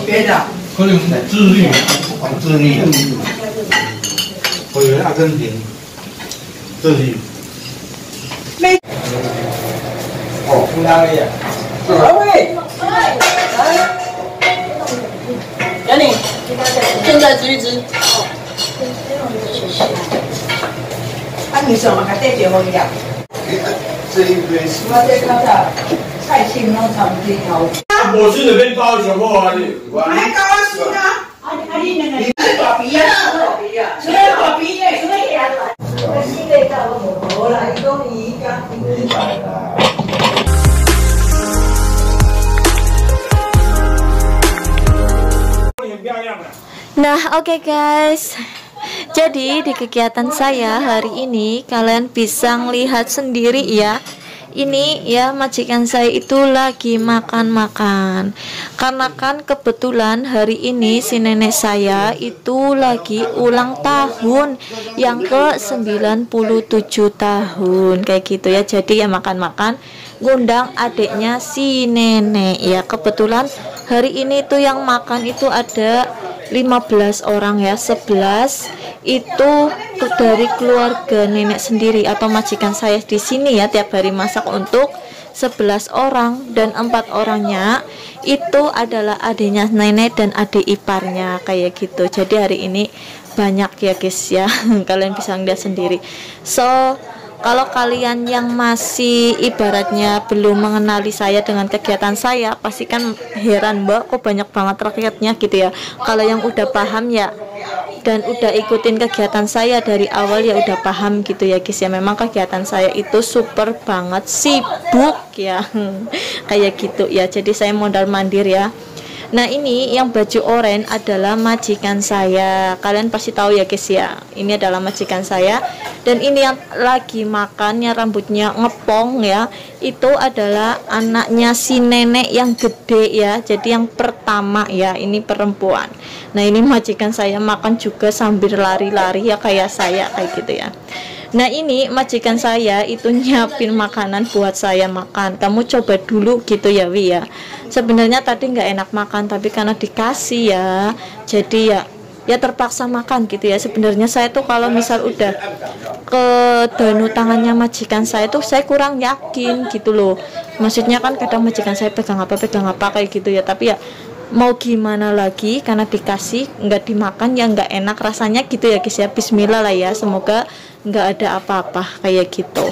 别的，可能智利，往智利，我以为阿根廷，智利。没。哦，意大利。喂，赶紧，现在吃一吃。啊，你什么？还带结婚呀？这一堆。我这个的菜心拢差不多头。我是那边包什么啊？你？还高兴啊！你那个大鼻啊，大鼻啊，什么大鼻呢？什么呀？我是那个我来讲你家。Nah, oke guys. Jadi di kegiatan saya hari ini kalian bisa melihat sendiri ya. Ini ya majikan saya itu lagi makan-makan. Karena kan kebetulan hari ini si nenek saya itu lagi ulang tahun yang ke-97 tahun kayak gitu ya. Jadi ya makan-makan ngundang adiknya si nenek ya. Kebetulan hari ini tuh yang makan itu ada 15 orang ya, 11 itu dari keluarga nenek sendiri atau majikan saya di sini ya, tiap hari masak untuk 11 orang dan 4 orangnya itu adalah adiknya nenek dan adik iparnya kayak gitu. Jadi hari ini banyak ya guys ya, kalian bisa lihat sendiri. So kalau kalian yang masih ibaratnya belum mengenali saya dengan kegiatan saya, pasti kan heran, Mbak, kok banyak banget rakyatnya gitu ya. Kalau yang udah paham ya dan udah ikutin kegiatan saya dari awal ya udah paham gitu ya guys ya. Memang kegiatan saya itu super banget sibuk ya kayak gitu ya. Jadi saya modal mandir ya. Nah ini yang baju oranye adalah majikan saya. Kalian pasti tahu ya guys ya, ini adalah majikan saya. Dan ini yang lagi makannya rambutnya ngepong ya, itu adalah anaknya si nenek yang gede ya. Jadi yang pertama ya, ini perempuan. Nah ini majikan saya makan juga sambil lari-lari ya kayak saya kayak gitu ya. Nah ini majikan saya itu nyiapin makanan buat saya makan. Kamu coba dulu gitu ya Wi ya. Sebenarnya tadi nggak enak makan, tapi karena dikasih ya, jadi ya terpaksa makan gitu ya. Sebenarnya saya tuh kalau misal udah ke danu tangannya majikan saya tuh saya kurang yakin gitu loh. Maksudnya kan kadang majikan saya pegang apa kayak gitu ya. Tapi ya mau gimana lagi, karena dikasih nggak dimakan ya nggak enak rasanya gitu ya guys ya. Bismillah lah ya, semoga nggak ada apa-apa kayak gitu.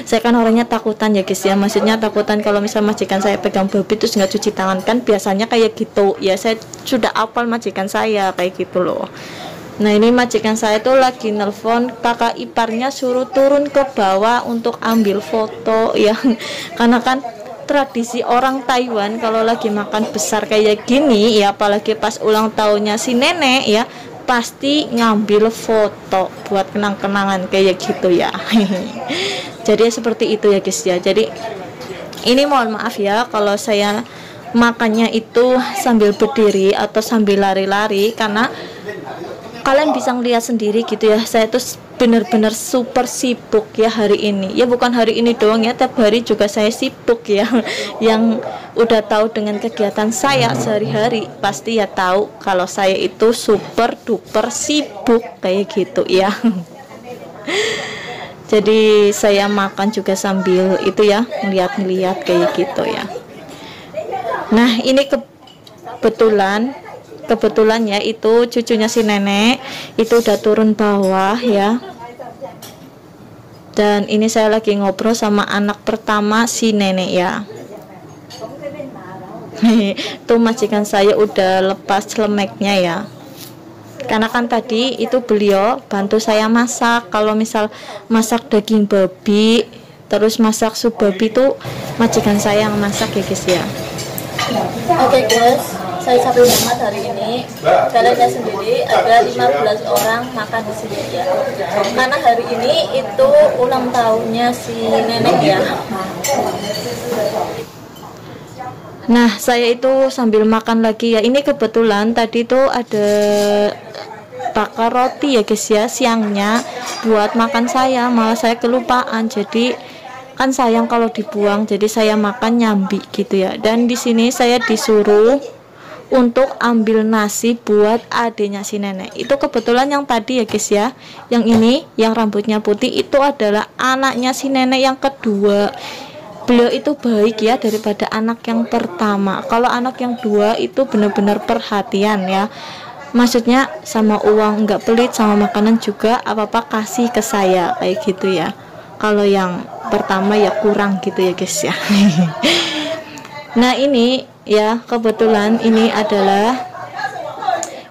Saya kan orangnya takutan ya guys ya, maksudnya takutan kalau misal majikan saya pegang babi terus nggak cuci tangan, kan biasanya kayak gitu ya. Saya sudah hafal majikan saya kayak gitu loh. Nah ini majikan saya tuh lagi nelpon kakak iparnya suruh turun ke bawah untuk ambil foto ya. Karena kan tradisi orang Taiwan kalau lagi makan besar kayak gini ya, apalagi pas ulang tahunnya si nenek ya, pasti ngambil foto buat kenang-kenangan kayak gitu ya. Jadi seperti itu ya guys ya. Jadi ini mohon maaf ya kalau saya makannya itu sambil berdiri atau sambil lari-lari, karena kalian bisa ngeliat sendiri gitu ya, saya tuh bener-bener super sibuk ya hari ini ya. Bukan hari ini doang ya, tiap hari juga saya sibuk ya. Yang udah tahu dengan kegiatan saya sehari-hari pasti ya tahu kalau saya itu super duper sibuk kayak gitu ya. Jadi saya makan juga sambil itu ya, ngeliat-ngeliat kayak gitu ya. Nah ini kebetulan ya, itu cucunya si nenek itu udah turun bawah ya. Dan ini saya lagi ngobrol sama anak pertama si nenek ya. Tuh majikan saya udah lepas lemeknya ya. Karena kan tadi itu beliau bantu saya masak. Kalau misal masak daging babi terus masak sup babi tuh majikan saya yang masak ya guys ya. Oke guys, saya capek banget hari ini. Kalian lihat sendiri ada 15 orang makan di sini ya. Karena hari ini itu ulang tahunnya si nenek ya. Nah saya itu sambil makan lagi ya. Ini kebetulan tadi tuh ada bakar roti ya guys ya, siangnya buat makan saya, malah saya kelupaan. Jadi kan sayang kalau dibuang, jadi saya makan nyambi gitu ya. Dan di sini saya disuruh untuk ambil nasi buat adiknya si nenek. Itu kebetulan yang tadi ya guys ya, yang ini yang rambutnya putih itu adalah anaknya si nenek yang kedua. Beliau itu baik ya daripada anak yang pertama. Kalau anak yang dua itu benar-benar perhatian ya, maksudnya sama uang nggak pelit, sama makanan juga apa-apa kasih ke saya kayak gitu ya. Kalau yang pertama ya kurang gitu ya guys ya. Nah ini ya kebetulan ini adalah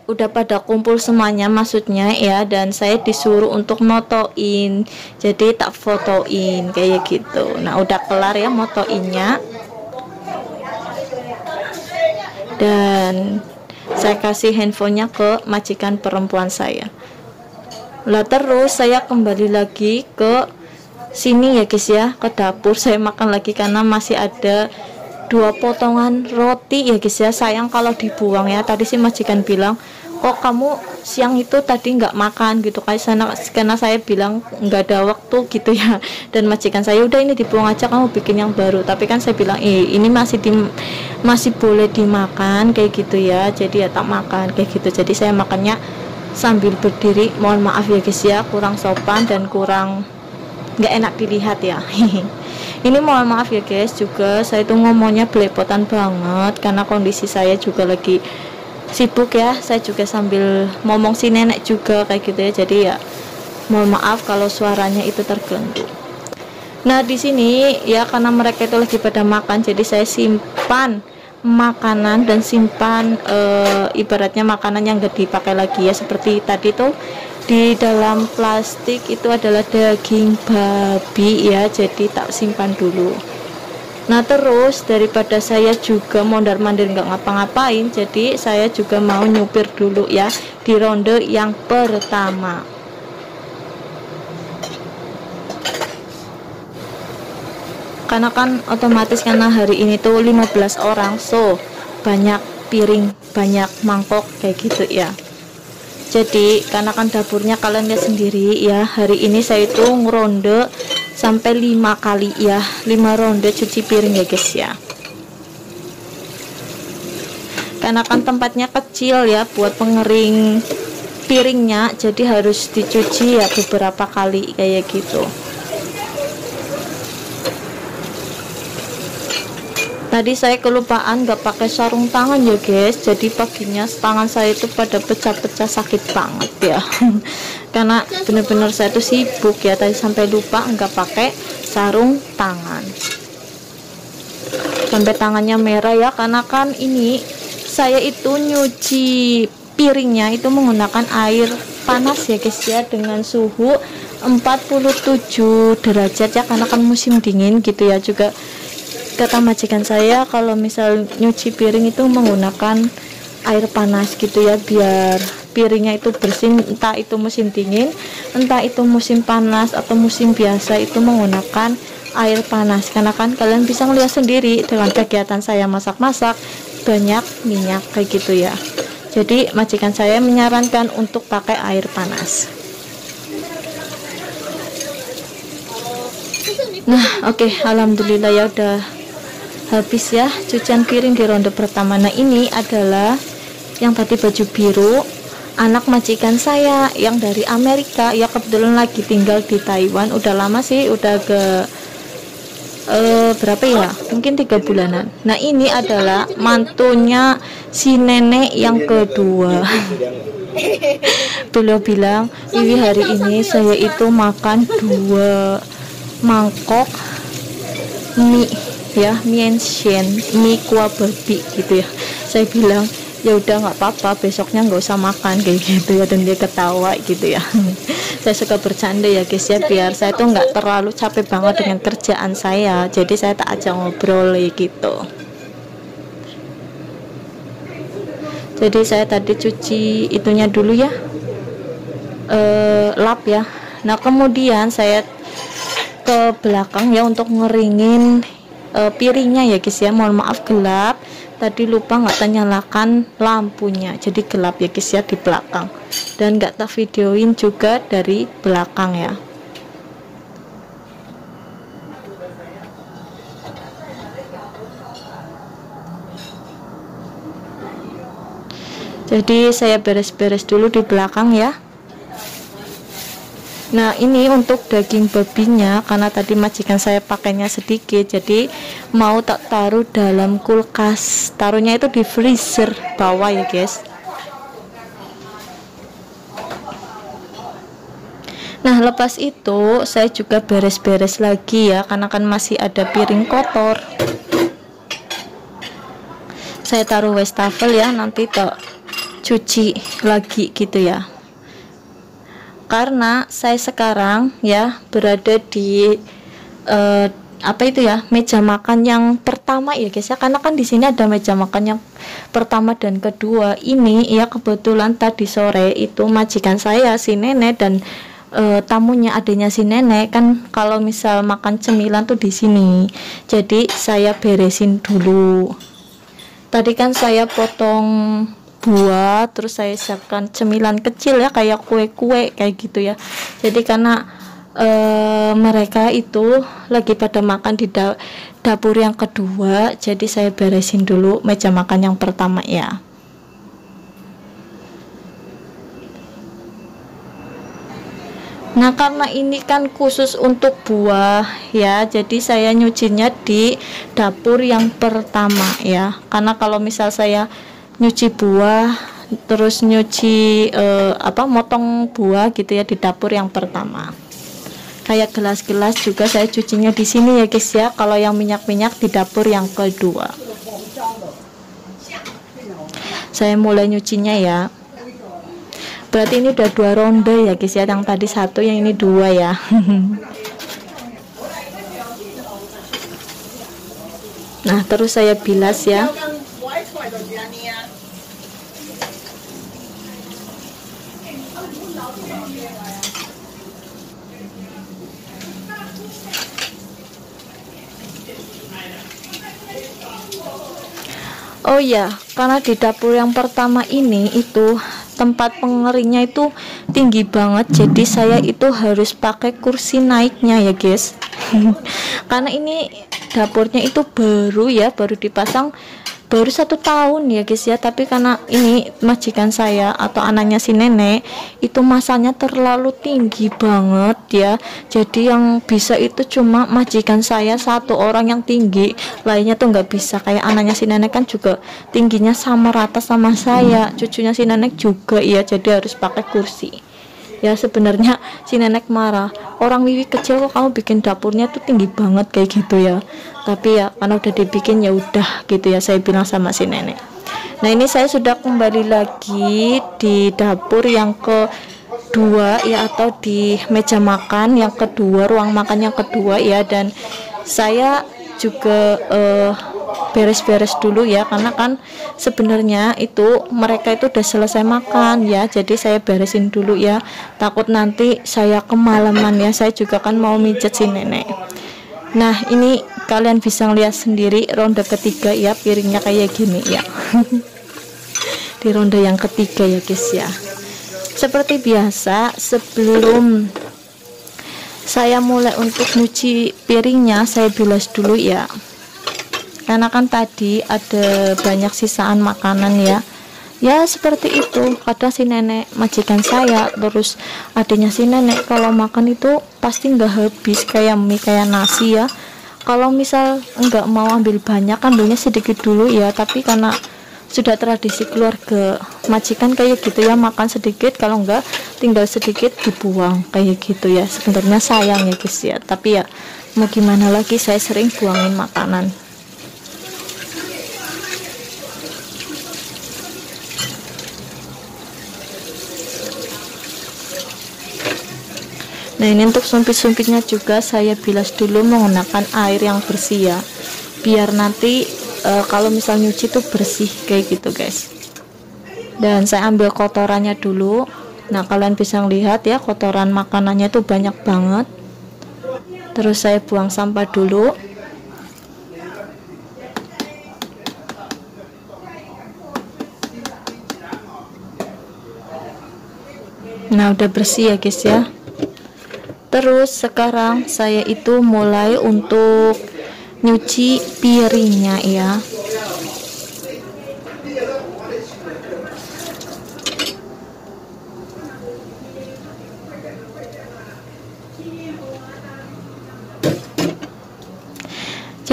udah pada kumpul semuanya maksudnya ya, dan saya disuruh untuk motoin, jadi tak fotoin kayak gitu. Nah udah kelar ya motoinnya, dan saya kasih handphonenya ke majikan perempuan saya. Lah terus saya kembali lagi ke sini ya guys ya, ke dapur. Saya makan lagi karena masih ada 2 potongan roti ya guys ya. Sayang kalau dibuang ya. Tadi sih majikan bilang, kok kamu siang itu tadi nggak makan gitu kayak sana, karena saya bilang nggak ada waktu gitu ya. Dan majikan saya, udah ini dibuang aja, kamu bikin yang baru. Tapi kan saya bilang ini masih boleh dimakan kayak gitu ya, jadi ya tak makan kayak gitu. Jadi saya makannya sambil berdiri. Mohon maaf ya guys ya, kurang sopan dan kurang nggak enak dilihat ya. Ini mohon maaf ya guys, juga saya itu ngomongnya belepotan banget karena kondisi saya juga lagi sibuk ya. Saya juga sambil ngomong si nenek juga kayak gitu ya, jadi ya mohon maaf kalau suaranya itu terganggu. Nah di sini ya karena mereka itu lagi pada makan, jadi saya simpan makanan dan simpan ibaratnya makanan yang gak dipakai lagi ya. Seperti tadi tuh di dalam plastik itu adalah daging babi ya, jadi tak simpan dulu. Nah terus daripada saya juga mondar-mandir nggak ngapa-ngapain, jadi saya juga mau nyupir dulu ya di ronde yang pertama. Karena kan otomatis karena hari ini tuh 15 orang, so banyak piring, banyak mangkok kayak gitu ya. Jadi karena kan dapurnya kalian lihat sendiri ya, hari ini saya itu ngeronde sampai 5 kali ya, 5 ronde cuci piring ya guys ya. Karena kan tempatnya kecil ya buat pengering piringnya, jadi harus dicuci ya beberapa kali kayak gitu. Tadi saya kelupaan gak pakai sarung tangan ya guys, jadi paginya tangan saya itu pada pecah-pecah, sakit banget ya. Karena bener-bener saya tuh sibuk ya, tadi sampai lupa nggak pakai sarung tangan, sampai tangannya merah ya. Karena kan ini saya itu nyuci piringnya itu menggunakan air panas ya guys ya, dengan suhu 47 derajat ya, karena kan musim dingin gitu ya. Juga kata majikan saya kalau misal nyuci piring itu menggunakan air panas gitu ya, biar piringnya itu bersih, entah itu musim dingin, entah itu musim panas atau musim biasa, itu menggunakan air panas. Karena kan kalian bisa ngeliat sendiri dengan kegiatan saya masak-masak banyak minyak kayak gitu ya, jadi majikan saya menyarankan untuk pakai air panas. Nah oke, alhamdulillah ya udah habis ya cucian piring di ronde pertama. Nah ini adalah yang tadi baju biru, anak majikan saya yang dari Amerika ya, kebetulan lagi tinggal di Taiwan. Udah lama sih, udah ke berapa ya, mungkin 3 bulanan. Nah ini adalah mantunya si nenek yang kedua. Beliau bilang, Iwi hari ini saya itu makan 2 mangkok mie ya, mie instan, mie kuah babi gitu ya. Saya bilang ya udah nggak apa-apa, besoknya nggak usah makan kayak gitu ya. Dan dia ketawa gitu ya. Saya suka bercanda ya guys ya, biar saya tuh nggak terlalu capek banget dengan kerjaan saya, jadi saya tak ajak ngobrol gitu. Jadi saya tadi cuci itunya dulu ya, lap ya. Nah kemudian saya ke belakang ya untuk ngeringin piringnya ya guys ya. Mohon maaf gelap, tadi lupa nggak nyalakan lampunya, jadi gelap ya guys ya di belakang, dan nggak tak videoin juga dari belakang ya. Jadi saya beres-beres dulu di belakang ya. Nah, ini untuk daging babinya, karena tadi majikan saya pakainya sedikit, jadi mau tak taruh dalam kulkas. Taruhnya itu di freezer bawah ya guys. Nah, lepas itu saya juga beres-beres lagi ya, karena kan masih ada piring kotor. Saya taruh wastafel ya, nanti tak cuci lagi gitu ya. Karena saya sekarang ya berada di apa itu ya, meja makan yang pertama ya guys ya, karena kan di sini ada meja makan yang pertama dan kedua. Ini ya kebetulan tadi sore itu majikan saya si nenek dan tamunya adanya si nenek kan kalau misal makan cemilan tuh di sini. Jadi saya beresin dulu. Tadi kan saya potong buah, terus saya siapkan cemilan kecil ya, kayak kue-kue kayak gitu ya. Jadi karena mereka itu lagi pada makan di dapur yang kedua, jadi saya beresin dulu meja makan yang pertama ya. Nah, karena ini kan khusus untuk buah ya, jadi saya nyucinya di dapur yang pertama ya. Karena kalau misal saya nyuci buah terus nyuci motong buah gitu ya di dapur yang pertama. Kayak gelas-gelas juga saya cucinya di sini ya guys ya. Kalau yang minyak-minyak di dapur yang kedua. Saya mulai nyucinya ya. Berarti ini udah 2 ronde ya guys ya. Yang tadi 1, yang ini 2 ya. Nah, terus saya bilas ya. Oh ya, karena di dapur yang pertama ini itu tempat pengeringnya itu tinggi banget, jadi saya itu harus pakai kursi naiknya ya guys. Karena ini dapurnya itu baru ya, baru dipasang baru 1 tahun ya guys ya. Tapi karena ini majikan saya atau anaknya si nenek itu masanya terlalu tinggi banget ya, jadi yang bisa itu cuma majikan saya 1 orang yang tinggi, lainnya tuh nggak bisa. Kayak anaknya si nenek kan juga tingginya sama rata sama saya, cucunya si nenek juga ya, jadi harus pakai kursi ya. Sebenarnya si nenek marah, orang Wiwi kecil kok kamu bikin dapurnya tuh tinggi banget kayak gitu ya. Tapi ya karena udah dibikin ya udah gitu ya, saya bilang sama si nenek. Nah, ini saya sudah kembali lagi di dapur yang kedua ya, atau di meja makan yang kedua, ruang makan yang kedua ya. Dan saya juga beres-beres dulu ya, karena kan sebenarnya itu mereka itu udah selesai makan ya, jadi saya beresin dulu ya, takut nanti saya kemalaman ya. Saya juga kan mau mijet si nenek. Nah, ini kalian bisa lihat sendiri ronde ketiga ya, piringnya kayak gini ya. Di ronde yang ketiga ya guys ya. Seperti biasa, sebelum saya mulai untuk nyuci piringnya, saya bilas dulu ya, karena kan tadi ada banyak sisaan makanan ya. Ya seperti itu, kadang si nenek majikan saya terus adanya si nenek kalau makan itu pasti nggak habis, kayak mie, kayak nasi ya. Kalau misal nggak mau ambil banyak, ambilnya sedikit dulu ya. Tapi karena sudah tradisi keluarga majikan kayak gitu ya, makan sedikit, kalau enggak tinggal sedikit dibuang kayak gitu ya. Sebenarnya sayang ya guys ya, tapi ya mau gimana lagi, saya sering buangin makanan. Nah, ini untuk sumpit-sumpitnya juga saya bilas dulu menggunakan air yang bersih ya, biar nanti kalau misal nyuci tuh bersih kayak gitu guys. Dan saya ambil kotorannya dulu. Nah, kalian bisa lihat ya, kotoran makanannya itu banyak banget. Terus saya buang sampah dulu. Nah, udah bersih ya guys ya. Terus sekarang saya itu mulai untuk nyuci piringnya ya.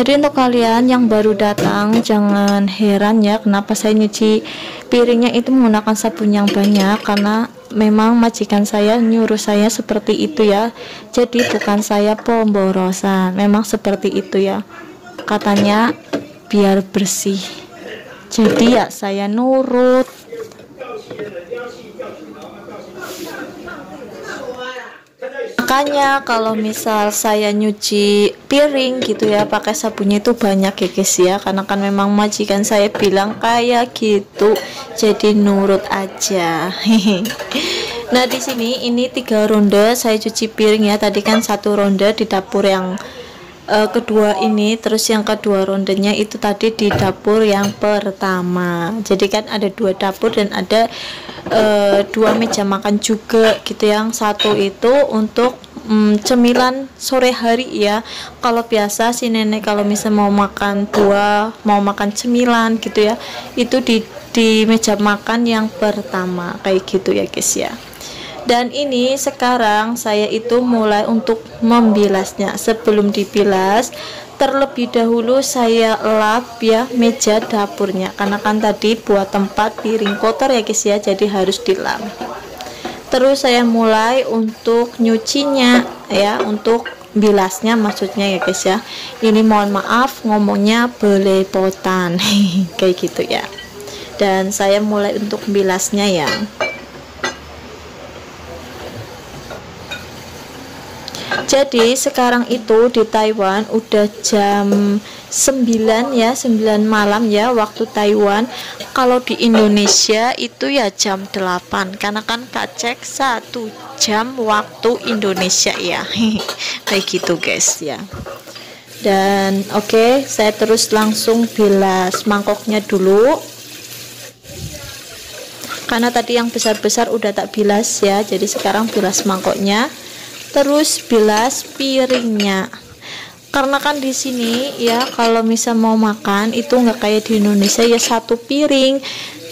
Jadi untuk kalian yang baru datang jangan heran ya kenapa saya nyuci piringnya itu menggunakan sabun yang banyak, karena memang majikan saya nyuruh saya seperti itu ya. Jadi bukan saya pemborosan, memang seperti itu ya, katanya biar bersih. Jadi ya saya nurut. Makanya kalau misal saya nyuci piring gitu ya pakai sabunnya itu banyak ya guys ya, karena kan memang majikan saya bilang kayak gitu, jadi nurut aja. Nah di sini ini 3 ronde saya cuci piring ya. Tadi kan 1 ronde di dapur yang kedua ini, terus yang kedua rondenya itu tadi di dapur yang pertama. Jadi kan ada 2 dapur dan ada 2 meja makan juga gitu. Yang satu itu untuk cemilan sore hari ya. Kalau biasa si nenek kalau misalnya mau makan buah, mau makan cemilan gitu ya, itu di meja makan yang pertama kayak gitu ya guys ya. Dan ini sekarang saya itu mulai untuk membilasnya. Sebelum dibilas terlebih dahulu saya lap ya meja dapurnya, karena kan tadi buat tempat piring kotor ya guys ya, jadi harus dilap. Terus saya mulai untuk nyucinya ya, untuk bilasnya maksudnya ya guys ya. Ini mohon maaf ngomongnya belepotan kayak gitu ya. Dan saya mulai untuk bilasnya ya. Jadi sekarang itu di Taiwan udah jam 9 ya, 9 malam ya waktu Taiwan. Kalau di Indonesia itu ya jam 8, karena kan Kak cek 1 jam waktu Indonesia ya. Kayak gitu guys ya. Dan oke, saya terus langsung bilas mangkoknya dulu, karena tadi yang besar-besar udah tak bilas ya. Jadi sekarang bilas mangkoknya, terus bilas piringnya. Karena kan di sini ya kalau misal mau makan itu nggak kayak di Indonesia ya 1 piring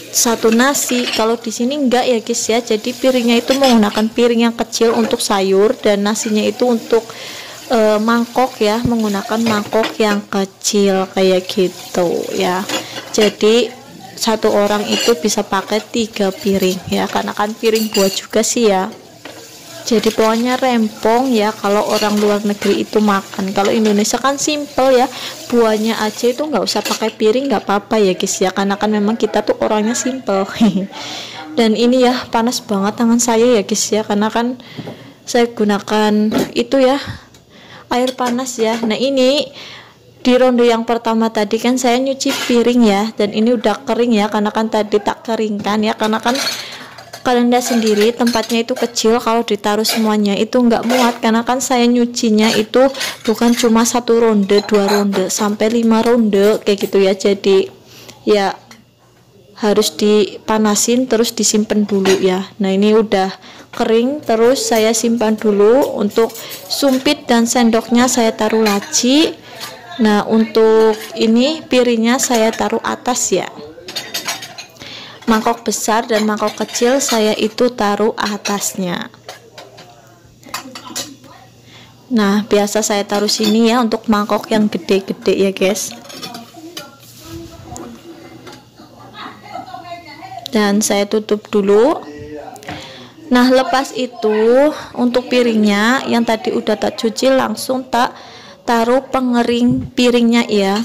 1 nasi. Kalau di sini enggak ya guys ya. Jadi piringnya itu menggunakan piring yang kecil untuk sayur, dan nasinya itu untuk mangkok ya, menggunakan mangkok yang kecil kayak gitu ya. Jadi 1 orang itu bisa pakai 3 piring ya, karena kan piring buat juga sih ya. Jadi pokoknya rempong ya kalau orang luar negeri itu makan. Kalau Indonesia kan simple ya, buahnya aja itu nggak usah pakai piring, nggak apa-apa ya guys ya, karena kan memang kita tuh orangnya simple. Dan ini ya panas banget tangan saya ya guys ya, karena kan saya gunakan itu ya air panas ya. Nah ini di ronde yang pertama tadi kan saya nyuci piring ya, dan ini udah kering ya, karena kan tadi tak keringkan ya, karena kan kalian lihat sendiri tempatnya itu kecil, kalau ditaruh semuanya itu nggak muat, karena kan saya nyucinya itu bukan cuma 1 ronde 2 ronde sampai 5 ronde kayak gitu ya. Jadi ya harus dipanasin terus disimpan dulu ya. Nah ini udah kering, terus saya simpan dulu. Untuk sumpit dan sendoknya saya taruh laci. Nah untuk ini piringnya saya taruh atas ya. Mangkok besar dan mangkok kecil saya itu taruh atasnya. Nah biasa saya taruh sini ya untuk mangkok yang gede-gede ya guys. Dan saya tutup dulu. Nah lepas itu untuk piringnya yang tadi udah tak cuci langsung tak taruh pengering piringnya ya.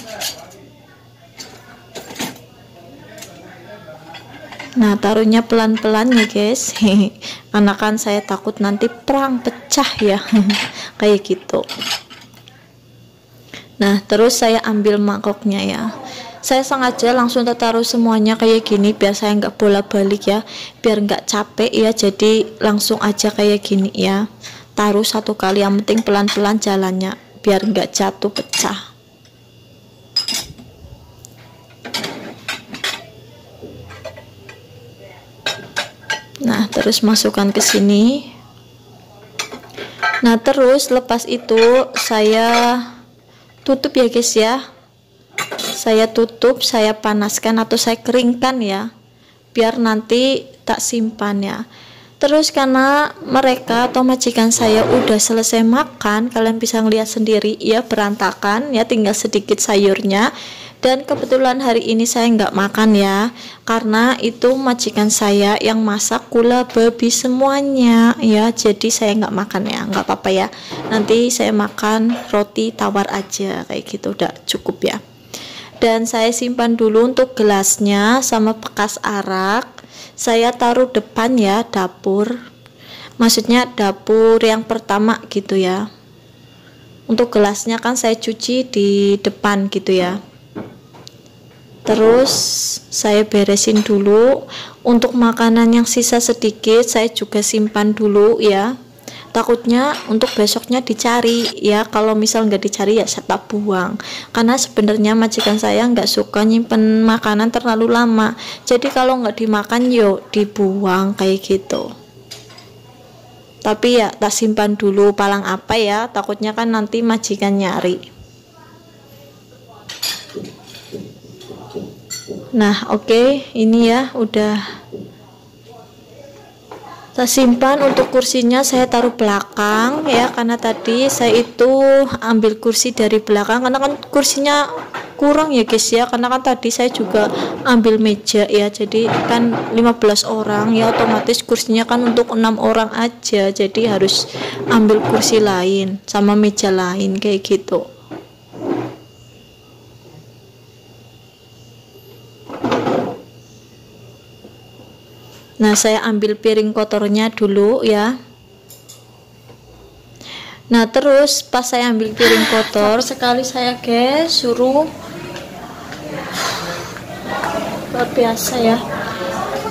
Nah taruhnya pelan-pelan ya guys, karena kan saya takut nanti perang pecah ya. Kayak gitu. Nah terus saya ambil mangkoknya ya, saya sengaja langsung taruh semuanya kayak gini biar saya nggak bolak-balik ya, biar nggak capek ya. Jadi langsung aja kayak gini ya, taruh 1 kali, yang penting pelan-pelan jalannya biar nggak jatuh pecah. Nah terus masukkan ke sini. Nah terus lepas itu saya tutup ya guys ya. Saya tutup, saya panaskan atau saya keringkan ya, biar nanti tak simpan ya. Terus karena mereka atau majikan saya udah selesai makan, kalian bisa ngeliat sendiri ya, berantakan ya, tinggal sedikit sayurnya. Dan kebetulan hari ini saya nggak makan ya, karena itu majikan saya yang masak gula babi semuanya ya, jadi saya nggak makan ya, nggak apa-apa ya. Nanti saya makan roti tawar aja kayak gitu, udah cukup ya. Dan saya simpan dulu untuk gelasnya sama bekas arak. Saya taruh depan ya, dapur. Maksudnya dapur yang pertama gitu ya. Untuk gelasnya kan saya cuci di depan gitu ya. Terus saya beresin dulu. Untuk makanan yang sisa sedikit saya juga simpan dulu ya. Takutnya untuk besoknya dicari ya, kalau misal nggak dicari ya saya tak buang, karena sebenarnya majikan saya nggak suka nyimpen makanan terlalu lama, jadi kalau nggak dimakan yuk dibuang kayak gitu. Tapi ya tak simpan dulu, palang apa ya, takutnya kan nanti majikan nyari. Nah oke, ini ya udah saya simpan. Untuk kursinya saya taruh belakang ya, karena tadi saya itu ambil kursi dari belakang karena kan kursinya kurang ya guys ya, karena kan tadi saya juga ambil meja ya, jadi kan 15 orang ya, otomatis kursinya kan untuk 6 orang aja, jadi harus ambil kursi lain sama meja lain kayak gitu. Nah saya ambil piring kotornya dulu ya. Nah terus pas saya ambil piring kotor, sekali saya guys suruh, luar biasa ya.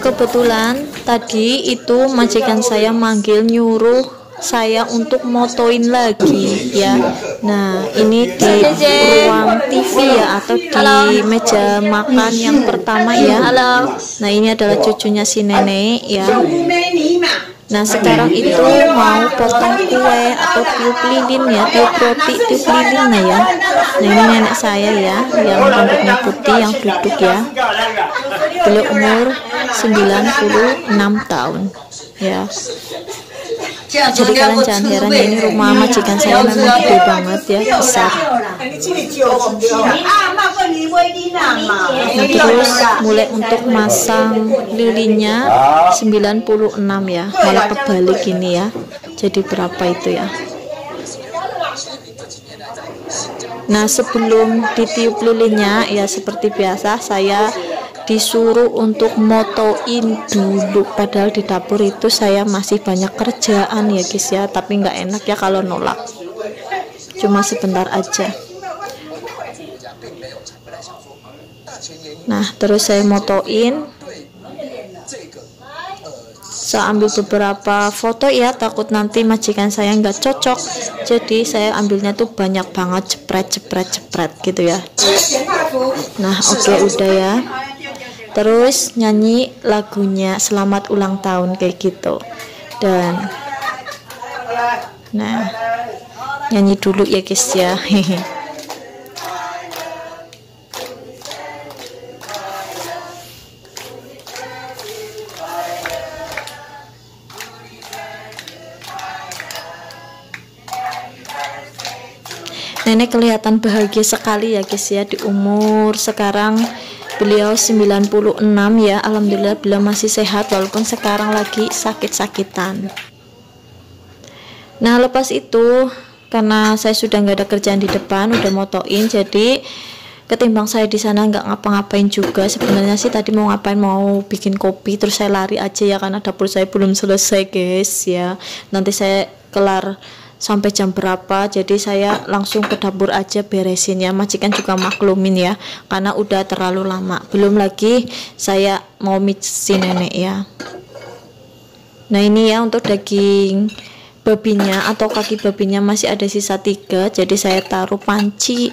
Kebetulan tadi itu majikan saya manggil nyuruh saya untuk motoin lagi ya. Nah ini di ruang TV ya, atau di meja makan yang pertama ya. Nah ini adalah cucunya si nenek ya. Nah sekarang itu mau potong kue atau tiup lilin ya, tiup roti, tiup lilin nah ya. Nah ini nenek saya ya, yang rambutnya putih, yang duduk ya. Beliau umur 96 tahun ya. Jadi kalian jangan heran ya, ini rumah majikan saya memang gede banget ya, besar. Nah terus mulai untuk masang lilinnya 96 ya, malah kebalik ini ya, jadi berapa itu ya. Nah sebelum ditiup lilinnya ya, seperti biasa saya disuruh untuk motoin dulu, padahal di dapur itu saya masih banyak kerjaan ya guys ya, tapi nggak enak ya kalau nolak, cuma sebentar aja. Nah terus saya motoin, saya ambil beberapa foto ya, takut nanti majikan saya nggak cocok, jadi saya ambilnya tuh banyak banget, jepret gitu ya. Nah oke, udah ya. Terus nyanyi lagunya selamat ulang tahun kayak gitu. Dan nah nyanyi dulu ya guys ya. Nenek kelihatan bahagia sekali ya guys ya, di umur sekarang beliau 96 ya. Alhamdulillah beliau masih sehat walaupun sekarang lagi sakit-sakitan. Nah lepas itu karena saya sudah nggak ada kerjaan di depan, udah motoin, jadi ketimbang saya di sana nggak ngapa-ngapain juga. Sebenarnya sih tadi mau ngapain, mau bikin kopi, terus saya lari aja ya, karena dapur saya belum selesai guys ya. Nanti saya kelar sampai jam berapa, jadi saya langsung ke dapur aja beresin ya. Majikan juga maklumin ya, karena udah terlalu lama. Belum lagi saya mau mijesin nenek ya. Nah ini ya untuk daging babinya atau kaki babinya masih ada sisa 3, jadi saya taruh panci.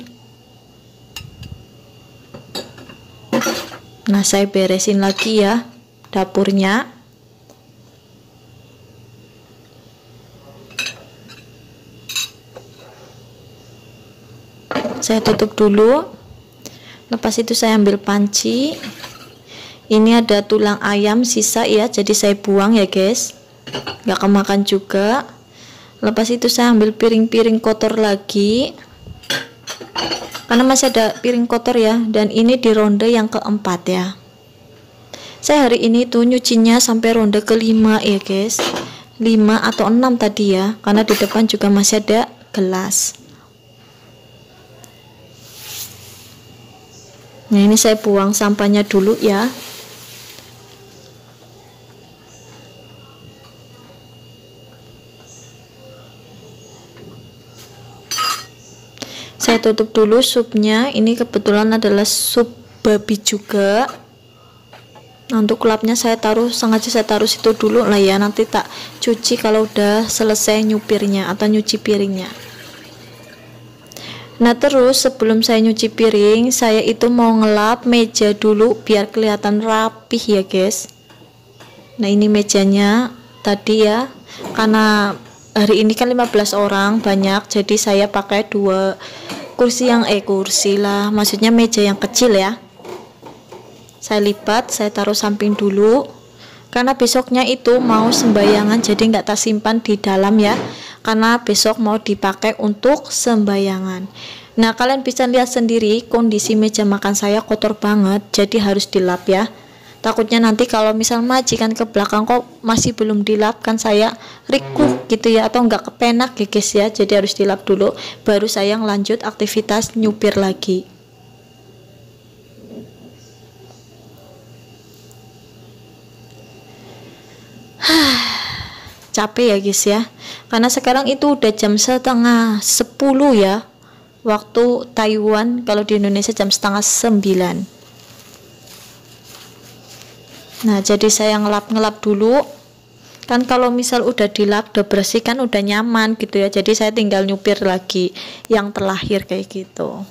Nah saya beresin lagi ya dapurnya. Saya tutup dulu. Lepas itu saya ambil panci. Ini ada tulang ayam sisa ya, jadi saya buang ya guys. nggak kemakan juga. Lepas itu saya ambil piring-piring kotor lagi, karena masih ada piring kotor ya. Dan ini di ronde yang keempat ya. Saya hari ini tuh nyucinya sampai ronde ke-5 ya guys, 5 atau 6 tadi ya, karena di depan juga masih ada gelas. Nah ini saya buang sampahnya dulu ya. Saya tutup dulu supnya. Ini kebetulan adalah sup babi juga. Nah, untuk lapnya saya sengaja saya taruh situ dulu lah ya. Nanti tak cuci kalau udah selesai nyupirnya atau nyuci piringnya. Nah terus sebelum saya nyuci piring, saya itu mau ngelap meja dulu biar kelihatan rapih ya guys. Nah ini mejanya tadi ya, karena hari ini kan 15 orang banyak, jadi saya pakai 2 kursi lah, maksudnya meja yang kecil ya. Saya lipat, saya taruh samping dulu, karena besoknya itu mau sembayangan, jadi nggak tak simpan di dalam ya, karena besok mau dipakai untuk sembayangan. Nah kalian bisa lihat sendiri kondisi meja makan saya kotor banget, jadi harus dilap ya. Takutnya nanti kalau misal majikan ke belakang kok masih belum dilap, kan saya rikuk gitu ya, atau nggak kepenak ya guys ya. Jadi harus dilap dulu, baru saya lanjut aktivitas nyupir lagi. Capek ya guys ya, karena sekarang itu udah jam 9:30 ya, waktu Taiwan. Kalau di Indonesia jam 8:30. Nah jadi saya ngelap dulu, kan kalau misal udah dilap udah bersih kan udah nyaman gitu ya, jadi saya tinggal nyupir lagi yang terakhir kayak gitu.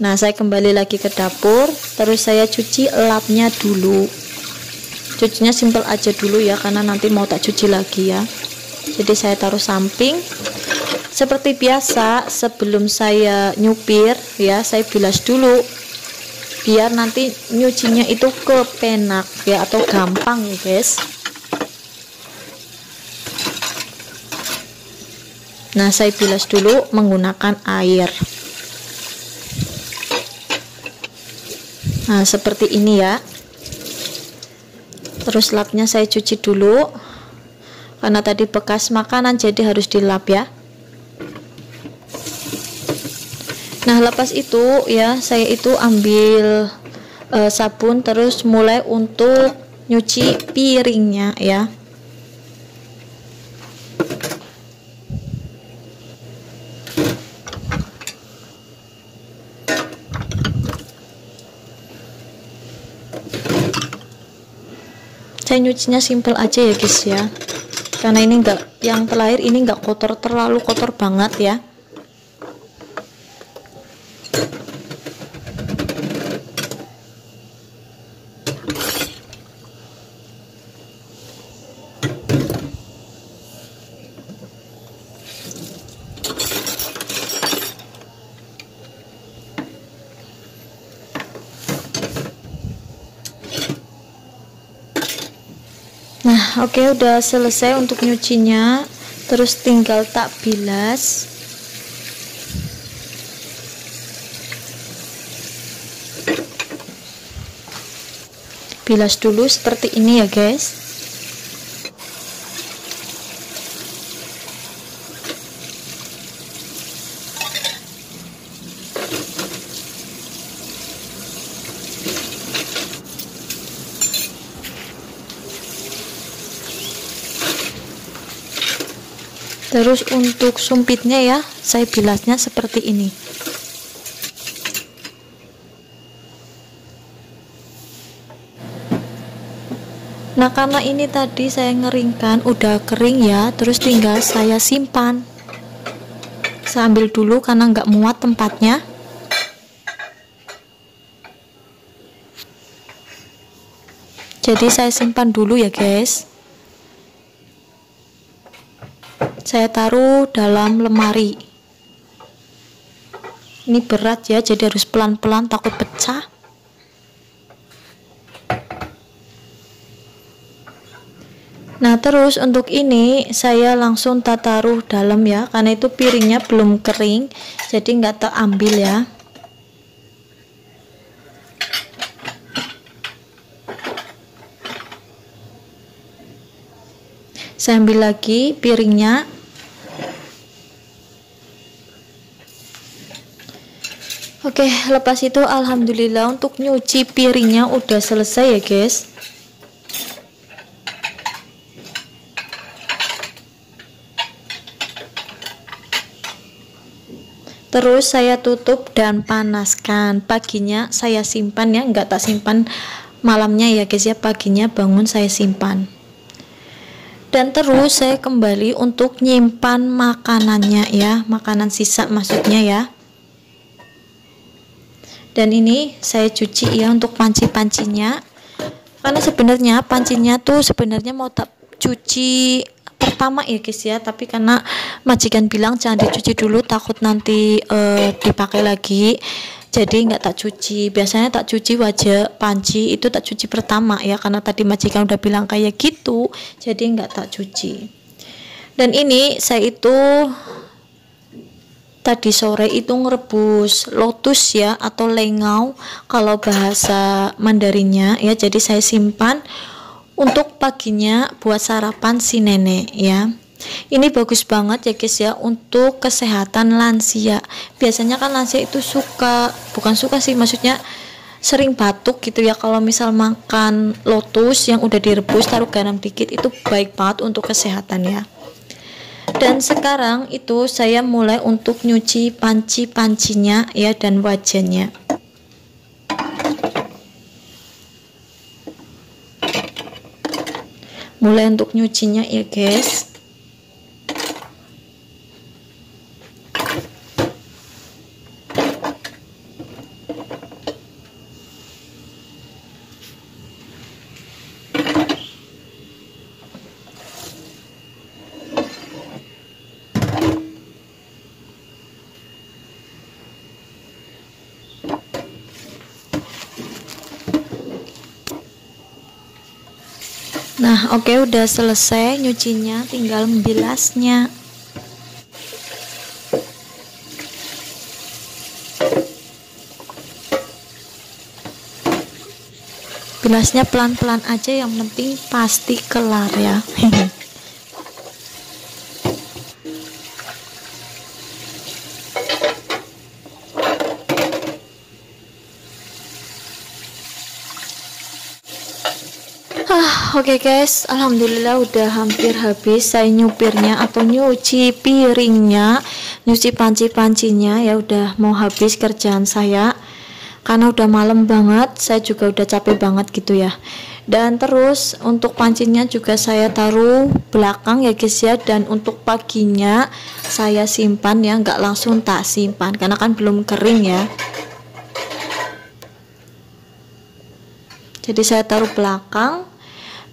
Nah saya kembali lagi ke dapur, terus saya cuci lapnya dulu. Cucinya simpel aja dulu ya, karena nanti mau tak cuci lagi ya. Jadi saya taruh samping. Seperti biasa sebelum saya nyupir ya, saya bilas dulu biar nanti nyucinya itu kepenak ya, atau gampang ya guys. Nah saya bilas dulu menggunakan air. Nah seperti ini ya. Terus lapnya saya cuci dulu, karena tadi bekas makanan jadi harus dilap ya. Nah lepas itu ya, saya itu ambil sabun, terus mulai untuk nyuci piringnya ya. Saya nyucinya simple aja ya guys ya, karena ini yang terakhir ini enggak kotor, terlalu kotor banget ya. Nah oke, udah selesai untuk nyucinya, terus tinggal tak bilas. Bilas dulu seperti ini ya guys. Terus untuk sumpitnya ya, saya bilasnya seperti ini. Nah karena ini tadi saya ngeringkan udah kering ya, terus tinggal saya simpan. Saya ambil dulu karena nggak muat tempatnya. Jadi saya simpan dulu ya guys. Saya taruh dalam lemari. Ini berat ya, jadi harus pelan-pelan, takut pecah. Nah, terus untuk ini saya langsung taruh dalam ya, karena itu piringnya belum kering, jadi nggak terambil ya. Saya ambil lagi piringnya. Oke, lepas itu alhamdulillah untuk nyuci piringnya udah selesai ya guys. Terus saya tutup dan panaskan. Paginya saya simpan ya, nggak tak simpan malamnya ya guys ya, paginya bangun saya simpan. Dan terus saya kembali untuk nyimpan makanannya ya, makanan sisa maksudnya ya. Dan ini saya cuci ya untuk panci-pancinya, karena sebenarnya pancinya tuh sebenarnya mau tak cuci pertama ya guys ya, tapi karena majikan bilang jangan dicuci dulu takut nanti dipakai lagi, jadi nggak tak cuci. Biasanya tak cuci wajah panci itu tak cuci pertama ya, karena tadi majikan udah bilang kayak gitu, jadi nggak tak cuci. Dan ini saya itu tadi sore itu ngerebus lotus ya, atau lengau kalau bahasa Mandarinnya ya. Jadi saya simpan untuk paginya buat sarapan si nenek ya. Ini bagus banget ya guys ya untuk kesehatan lansia. Biasanya kan lansia itu bukan suka sih, maksudnya sering batuk gitu ya. Kalau misal makan lotus yang udah direbus taruh garam dikit, itu baik banget untuk kesehatan ya. Dan sekarang itu saya mulai untuk nyuci panci-pancinya ya, dan wajannya. Mulai untuk nyucinya ya guys. Nah, oke, udah selesai nyucinya, tinggal membilasnya. Bilasnya pelan-pelan aja, yang penting pasti kelar ya. Oke guys, alhamdulillah udah hampir habis saya nyupirnya atau nyuci piringnya, nyuci panci-pancinya ya, udah mau habis kerjaan saya karena udah malam banget, saya juga udah capek banget gitu ya. Dan terus untuk pancinya juga saya taruh belakang ya guys ya, dan untuk paginya saya simpan ya, nggak langsung tak simpan karena kan belum kering ya. Jadi saya taruh belakang.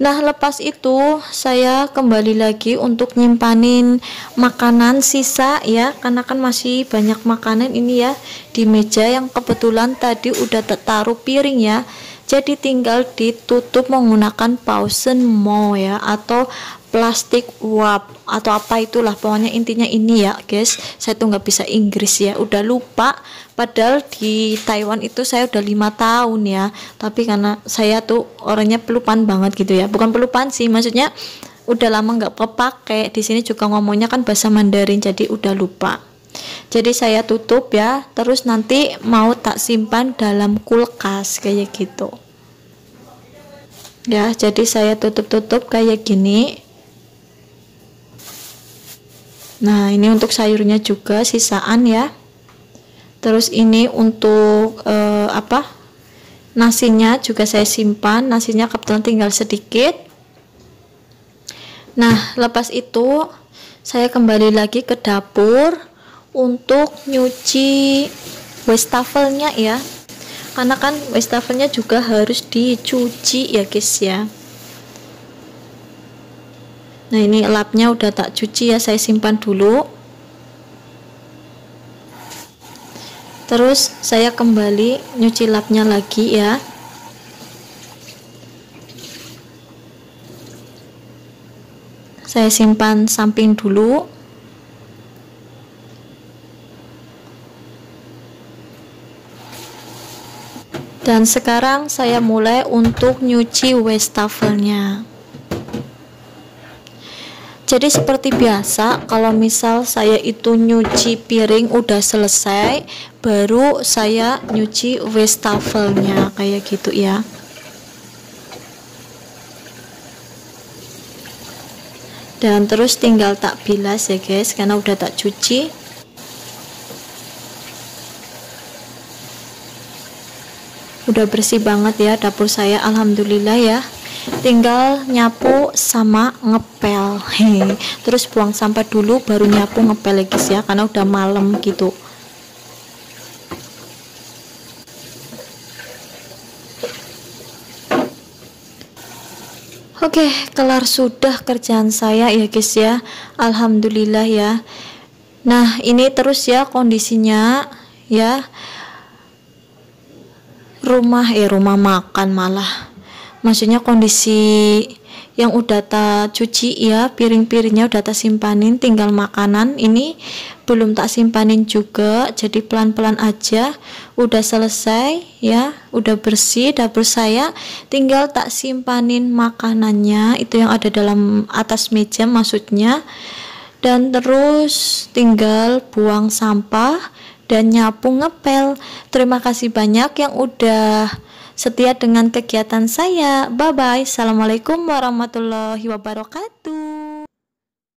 Nah, lepas itu saya kembali lagi untuk nyimpanin makanan sisa ya, karena kan masih banyak makanan ini ya di meja yang kebetulan tadi udah taruh piring ya. Jadi tinggal ditutup menggunakan Pausen Mo ya, atau plastik wrap atau apa itulah, pokoknya intinya ini ya guys. Saya tuh nggak bisa Inggris ya, udah lupa, padahal di Taiwan itu saya udah 5 tahun ya, tapi karena saya tuh orangnya pelupaan banget gitu ya, bukan pelupaan sih, maksudnya udah lama nggak kepake. Di sini juga ngomongnya kan bahasa Mandarin, jadi udah lupa. Jadi saya tutup ya, terus nanti mau tak simpan dalam kulkas kayak gitu ya. Jadi saya tutup kayak gini. Nah, ini untuk sayurnya juga sisaan ya. Terus ini untuk nasinya juga saya simpan. Nasinya kebetulan tinggal sedikit. Nah, lepas itu saya kembali lagi ke dapur untuk nyuci wastafelnya ya, karena kan wastafelnya juga harus dicuci ya guys ya. Nah, ini lapnya udah tak cuci ya, saya simpan dulu. Terus saya kembali nyuci lapnya lagi ya. saya simpan samping dulu. Dan sekarang saya mulai untuk nyuci wastafelnya. Jadi seperti biasa, kalau misal saya itu nyuci piring udah selesai, baru saya nyuci wastafelnya kayak gitu ya. Dan terus tinggal tak bilas ya guys, karena udah tak cuci. Udah bersih banget ya dapur saya, alhamdulillah ya. Tinggal nyapu sama ngepel. Terus buang sampah dulu baru nyapu ngepel lagi ya, karena udah malam gitu. Oke, kelar sudah kerjaan saya ya guys ya, alhamdulillah ya. Nah ini terus ya kondisinya ya, rumah makan malah, maksudnya kondisi yang udah tak cuci ya, piring-piringnya udah tak simpanin, tinggal makanan ini belum tak simpanin juga, jadi pelan-pelan aja. Udah selesai ya, udah bersih dapur saya, tinggal tak simpanin makanannya itu yang ada dalam atas meja maksudnya, dan terus tinggal buang sampah dan nyapu ngepel. Terima kasih banyak yang udah setia dengan kegiatan saya. Bye bye. Assalamualaikum warahmatullahi wabarakatuh.